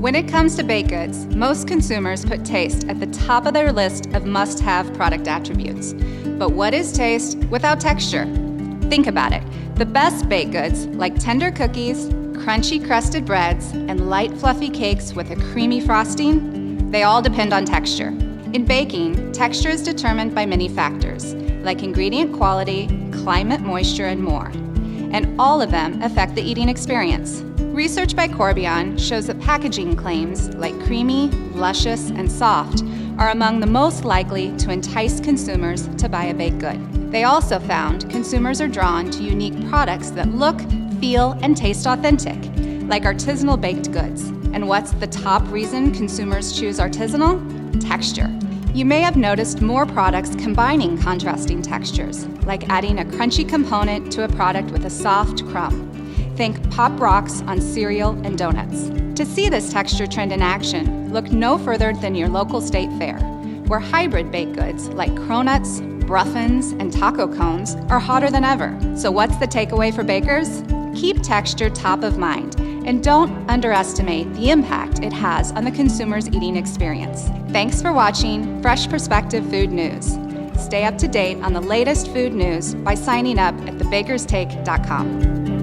When it comes to baked goods, most consumers put taste at the top of their list of must-have product attributes. But what is taste without texture? Think about it. The best baked goods, like tender cookies, crunchy crusted breads, and light fluffy cakes with a creamy frosting, they all depend on texture. In baking, texture is determined by many factors, like ingredient quality, climate, moisture, and more. And all of them affect the eating experience. Research by Corbion shows that packaging claims like creamy, luscious, and soft are among the most likely to entice consumers to buy a baked good. They also found consumers are drawn to unique products that look, feel, and taste authentic, like artisanal baked goods. And what's the top reason consumers choose artisanal? Texture. You may have noticed more products combining contrasting textures, like adding a crunchy component to a product with a soft crumb. Think Pop Rocks on cereal and donuts. To see this texture trend in action, look no further than your local state fair, where hybrid baked goods like cronuts, bruffins, and taco cones are hotter than ever. So what's the takeaway for bakers? Keep texture top of mind, and don't underestimate the impact it has on the consumer's eating experience. Thanks for watching Fresh Perspective Food News. Stay up to date on the latest food news by signing up at thebakerstake.com.